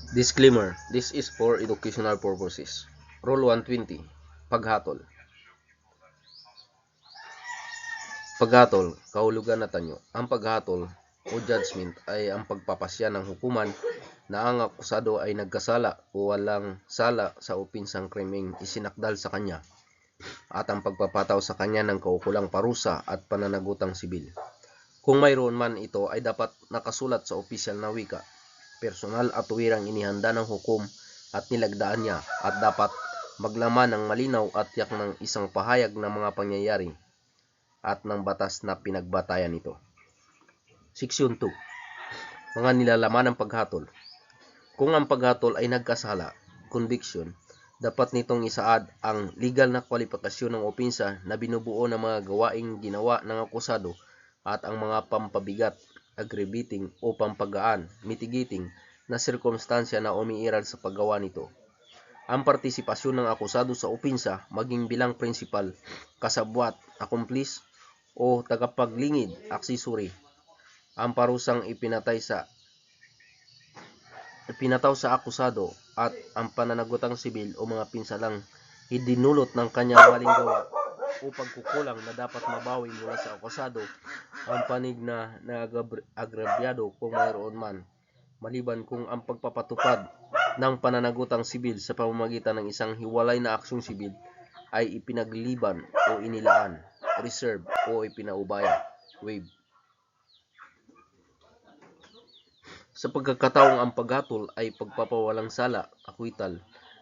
Disclaimer, this is for educational purposes. Rule 120, paghatol. Paghatol, kahulugan na tanyo. Ang paghatol o judgment ay ang pagpapasya ng hukuman na ang akusado ay nagkasala o walang sala sa opinsang krimeng isinakdal sa kanya at ang pagpapataw sa kanya ng kaukulang parusa at pananagutang sibil. Kung mayroon man ito ay dapat nakasulat sa opisyal na wika, personal at tuwirang inihanda ng hukom at nilagdaan niya at dapat maglaman ng malinaw at tiyak ng isang pahayag ng mga pangyayari at ng batas na pinagbatayan nito. Seksyon 2. Mga nilalaman ng paghatol. Kung ang paghatol ay nagkasala, conviction, dapat nitong isaad ang legal na kwalifikasyon ng opinsa na binubuo ng mga gawaing ginawa ng akusado at ang mga pampabigat, aggravating o pampagaan, mitigating na sirkumstansya na umiiral sa paggawa nito. Ang partisipasyon ng akusado sa opinsa maging bilang prinsipal, kasabwat, accomplice o tagapaglingid, accessory. Ang parusang ipinataw sa akusado at ang pananagutang sibil o mga pinsalang idinulot ng kanyang maling gawa o pagkukulang na dapat mabawi mula sa akusado ang panig na agrabyado kung mayroon man, maliban kung ang pagpapatupad ng pananagutang sibil sa pamamagitan ng isang hiwalay na aksyong sibil ay ipinagliban o inilaan, reserve o ipinaubaya, waive. Sa pagkakataong ang paghatol ay pagpapawalang sala, acquittal,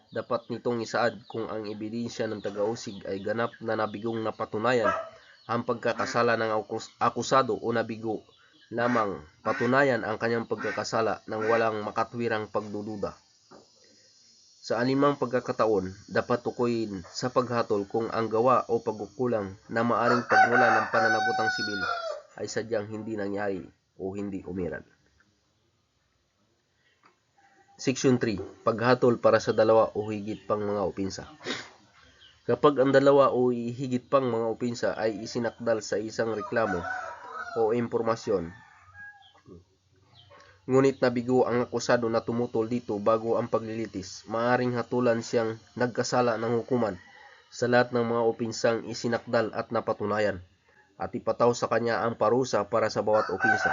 dapat nitong isaad kung ang ebidensya ng tagausig ay ganap na nabigong napatunayan ang pagkakasala ng akusado o nabigo lamang patunayan ang kanyang pagkakasala nang walang makatwirang pagdududa. Sa alinmang pagkakataon, dapat tukuyin sa paghatol kung ang gawa o pagkukulang na maaring pagmula ng pananagutang sibil ay sadyang hindi nangyari o hindi umiral. Section 3. Paghatol para sa dalawa o higit pang mga opinsa. Kapag ang dalawa o higit pang mga opinsa ay isinakdal sa isang reklamo o impormasyon, ngunit nabigo ang akusado na tumutol dito bago ang paglilitis, maaaring hatulan siyang nagkasala ng hukuman sa lahat ng mga opinsang isinakdal at napatunayan at ipataw sa kanya ang parusa para sa bawat opinsa,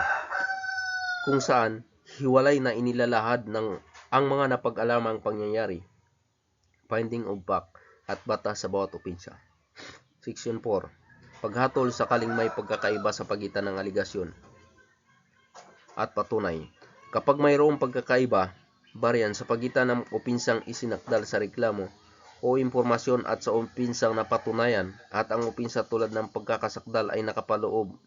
kung saan hiwalay na inilalahad ng ang mga napag-alamang pangyayari, finding of fact at batas sa bawat opinsa. Section 4. Paghatol sakaling may pagkakaiba sa pagitan ng aligasyon at patunay. Kapag mayroong pagkakaiba, varian sa pagitan ng opinsang isinakdal sa reklamo o impormasyon at sa opinsang napatunayan at ang opinsa tulad ng pagkakasakdal ay nakapaloob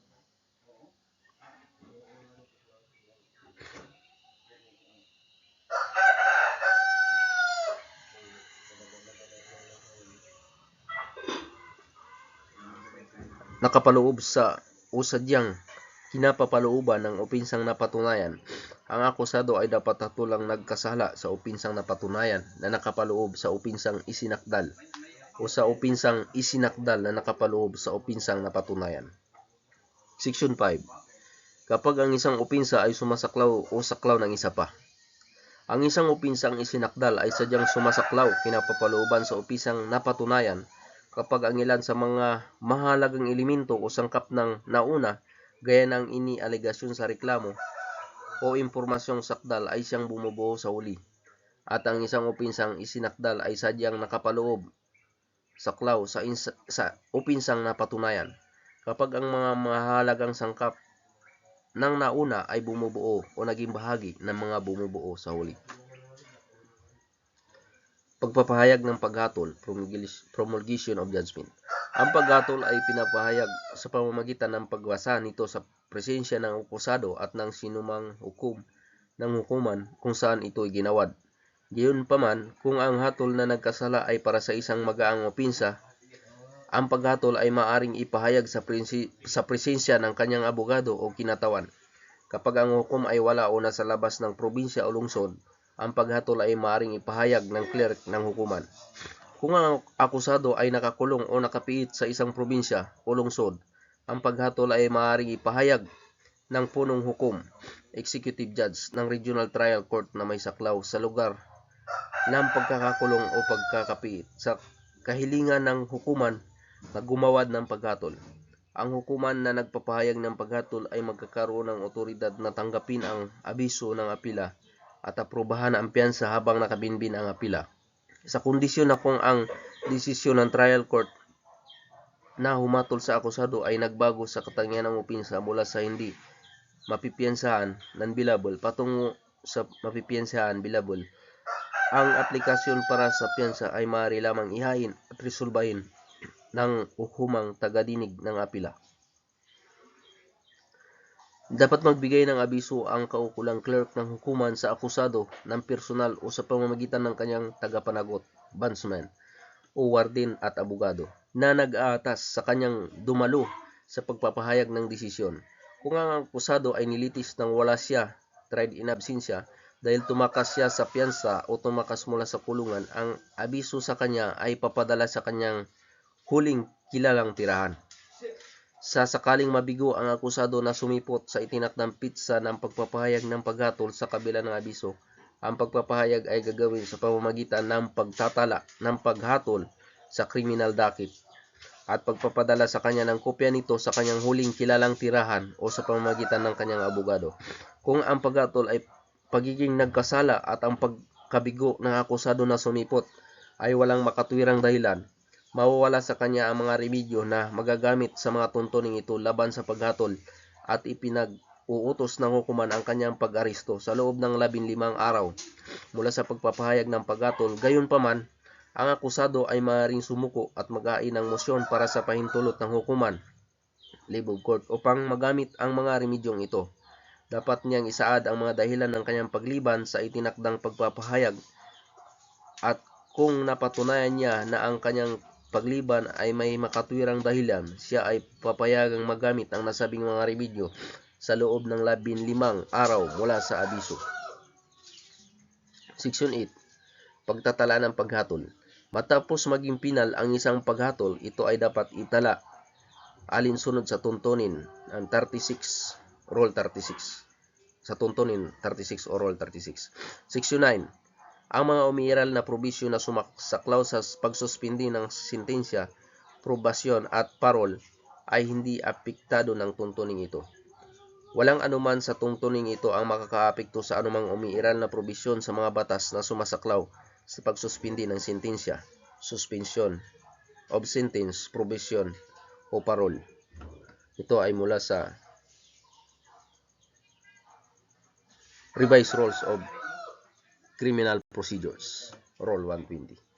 sa o sadyang kinapapalooban ng opinsang napatunayan, ang akusado ay dapat hatulang nagkasala sa opinsang napatunayan na nakapaloob sa opinsang isinakdal o sa opinsang isinakdal na nakapaloob sa opinsang napatunayan. Section 5. Kapag ang isang opinsa ay sumasaklaw o saklaw ng isa pa. Ang isang opinsang isinakdal ay sadyang sumasaklaw kinapapalooban sa opinsang napatunayan kapag ang ilan sa mga mahalagang elemento o sangkap ng nauna, gaya ng inialegasyon sa reklamo o impormasyong sakdal ay siyang bumubuo sa huli, at ang isang opinsang isinakdal ay sadyang nakapaloob, saklaw sa opinsang napatunayan kapag ang mga mahalagang sangkap ng nauna ay bumubuo o naging bahagi ng mga bumubuo sa huli. Pagpapahayag ng paghatol, promulgation of judgment. Ang paghatol ay pinapahayag sa pamamagitan ng pagbasa nito sa presensya ng akusado at ng sinumang hukom ng hukuman kung saan ito ay ginawad. Gayunpaman, kung ang hatol na nagkasala ay para sa isang magaang opinsa, ang paghatol ay maaring ipahayag sa presensya ng kanyang abogado o kinatawan. Kapag ang hukom ay wala o nasa labas ng probinsya o lungsod, ang paghatol ay maaaring ipahayag ng clerk ng hukuman. Kung ang akusado ay nakakulong o nakapiit sa isang probinsya o lungsod, ang paghatol ay maaaring ipahayag ng punong hukom, executive judge ng regional trial court na may saklaw sa lugar ng pagkakakulong o pagkakapiit sa kahilingan ng hukuman na gumawad ng paghatol. Ang hukuman na nagpapahayag ng paghatol ay magkakaroon ng otoridad na tanggapin ang abiso ng apila at aprobahan ang piyansa habang nakabinbin ang apila. Sa kondisyon na kung ang desisyon ng trial court na humatol sa akusado ay nagbago sa katangian ng opinsa mula sa hindi mapipiyansahan non-billable patungo sa mapipiyansahan billable, ang aplikasyon para sa piyansa ay maaari lamang ihain at resolbahin ng hukumang tagadinig ng apila. Dapat magbigay ng abiso ang kaukulang clerk ng hukuman sa akusado ng personal o sa pamamagitan ng kanyang tagapanagot, bondsman, o warden at abogado na nag-aatas sa kanyang dumalo sa pagpapahayag ng desisyon. Kung ang akusado ay nilitis nang wala siya, tried in absentia, dahil tumakas siya sa piyansa o tumakas mula sa kulungan, ang abiso sa kanya ay papadala sa kanyang huling kilalang tirahan. Sa sakaling mabigo ang akusado na sumipot sa itinakdang pitsa ng pagpapahayag ng paghatol sa kabila ng abiso, ang pagpapahayag ay gagawin sa pamamagitan ng pagtatala ng paghatol sa criminal docket at pagpapadala sa kanya ng kopya nito sa kanyang huling kilalang tirahan o sa pamamagitan ng kanyang abogado. Kung ang paghatol ay pagiging nagkasala at ang pagkabigo ng akusado na sumipot ay walang makatwirang dahilan, mawawala sa kanya ang mga remedyo na magagamit sa mga tuntuning ito laban sa paghatol at ipinag-uutos ng hukuman ang kanyang pag-aresto sa loob ng 15 araw mula sa pagpapahayag ng paghatol. Gayunpaman, ang akusado ay maaaring sumuko at mag-hain ng mosyon para sa pahintulot ng hukuman, leave of court, upang magamit ang mga remedyong ito. Dapat niyang isaad ang mga dahilan ng kanyang pagliban sa itinakdang pagpapahayag at kung napatunayan niya na ang kanyang pagliban ay may makatwirang dahilan, siya ay papayagang magamit ang nasabing mga remedyo sa loob ng 15 araw mula sa abiso. Section 8. Pagtatala ng paghatol. Matapos maging pinal ang isang paghatol, ito ay dapat itala alinsunod sa tuntunin ng 36, Rule 36. Sa tuntunin 36 o Rule 36. Section 9. Ang mga umiiral na probisyon na sumasaklaw sa pagsuspindi ng sentensya, probasyon at parol ay hindi apektado ng tuntuning ito. Walang anuman sa tuntuning ito ang makakaapekto sa anumang umiiral na probisyon sa mga batas na sumasaklaw sa pagsuspindi ng sentensya, suspension of sentence, probation o parol. Ito ay mula sa Revised Rules of Criminal Procedures, Rule 120.